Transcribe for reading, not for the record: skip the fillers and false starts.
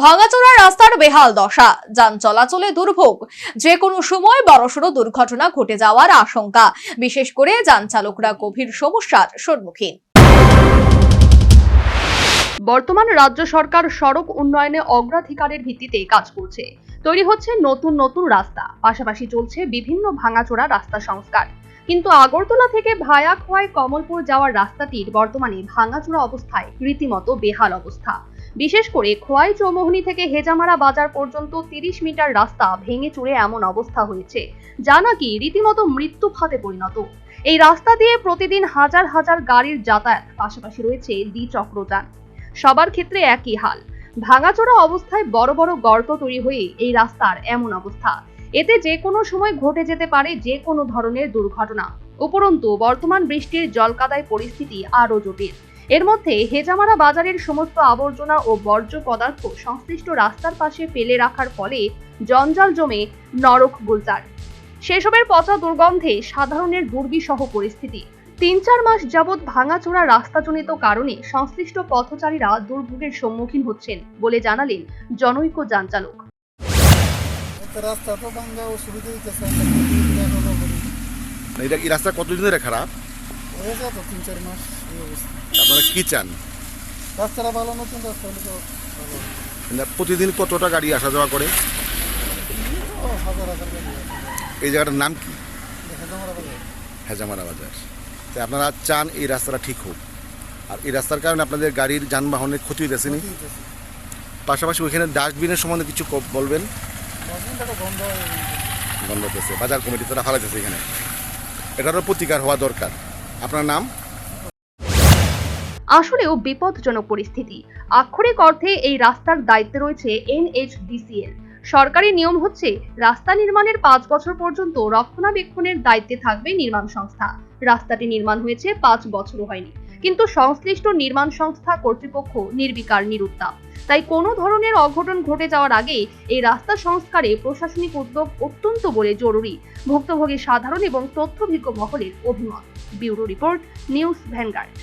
ভাঙাচোরা রাস্তার বেহাল দশা, যান চলাচলে দুর্ভোগ, যে কোনো সময় বড়সড় দুর্ঘটনা ঘটে যাওয়ার আশঙ্কা। বিশেষ করে যান চালকরা গভীর সমস্যার সম্মুখীন। বর্তমান রাজ্য সরকার সড়ক উন্নয়নে অগ্রাধিকারের ভিত্তিতে কাজ করছে। তৈরি হচ্ছে নতুন নতুন রাস্তা, পাশাপাশি চলছে বিভিন্ন ভাঙাচোরা রাস্তা সংস্কার। কিন্তু আগরতলা থেকে ভায়া খোয়াই কমলপুর যাওয়ার রাস্তাটির বর্তমানে ভাঙাচোরা অবস্থায়, রীতিমতো বেহাল অবস্থা। বিশেষ করে খোয়াই চৌমুহনী থেকে হেজামারা বাজার পর্যন্ত 30 মিটার রাস্তা ভেঙে চুরে এমন অবস্থা হয়েছে, যা নাকি রীতিমতো মৃত্যু ফাঁদে পরিণত। এই রাস্তা দিয়ে প্রতিদিন হাজার হাজার গাড়ির যাতায়াত, পাশাপাশি রয়েছে দ্বিচক্রযান। সবার ক্ষেত্রে একই হাল, ভাঙাচোরা অবস্থায় বড় বড় গর্ত তৈরি হয়ে এই রাস্তার এমন অবস্থা। এতে যে কোনো সময় ঘটে যেতে পারে যে কোনো ধরনের দুর্ঘটনা। উপরন্তু বর্তমান বৃষ্টির জলকাদায় পরিস্থিতি আরো জটিল। এর মধ্যে হেজামারা বাজারের সমস্ত আবর্জনা ও বর্জ্য পদার্থ সংশ্লিষ্ট রাস্তার পাশে ফেলে রাখার ফলে জঞ্জাল জমে নরক গুলজার। সেসবের পচা দুর্গন্ধে সাধারণের দুর্বিষহ পরিস্থিতি। 3-4 মাস যাবৎ ভাঙাচোরা রাস্তাজনিত কারণে সংশ্লিষ্ট পথচারীরা দুর্ভোগের সম্মুখীন হচ্ছেন বলে জানালেন জনৈক যান চালক। এই রাস্তা কতদিন ধরে খারাপ? হয়েছে তো 3-4 মাস এই অবস্থা। আপনারা কি চান? রাস্তাটা ভালো, নতুন রাস্তা হলে তো ভালো। প্রতিদিন কতটা গাড়ি আসা যাওয়া করে? হাজার হাজার গাড়ি আছে। এই জায়গাটার নাম কি? হেজামারা বাজার। হেজামারা বাজার। তাই আপনারা চান এই রাস্তাটা ঠিক হোক, আর এই রাস্তার কারণে আপনাদের গাড়ির যানবাহনের ক্ষতি হইতেছে নি? পাশাপাশি ওইখানে ডাস্টবিনের সম্বন্ধে কিছু বলবেন? ডাস্টবিনটা বন্ধ হয়ে গেছে। বন্ধ করতেছে, বাজার কমিটি তারা ফালাইতেছে এখানে। এটারও প্রতিকার হওয়া দরকার। আপনার নাম? আসলেও বিপদজনক পরিস্থিতি। আক্ষরিক অর্থে এই রাস্তার দায়িত্বে রয়েছে NHDCL। সরকারি নিয়ম হচ্ছে রাস্তা নির্মাণের 5 বছর পর্যন্ত রক্ষণাবেক্ষণের দায়িত্বে থাকবে নির্মাণ সংস্থা। রাস্তাটি নির্মাণ হয়েছে 5 বছরও হয়নি, কিন্তু সংশ্লিষ্ট নির্মাণ সংস্থা কর্তৃপক্ষ নির্বিকার নিরুত্তাপ। তাই কোনো ধরনের অঘটন ঘটে যাওয়ার আগে এই রাস্তা সংস্কারে প্রশাসনিক উদ্যোগ অত্যন্ত বলে জরুরি। ভুক্তভোগী সাধারণ এবং তথ্যভিজ্ঞ মহলের অভিমত। Bureau report, news vanguard.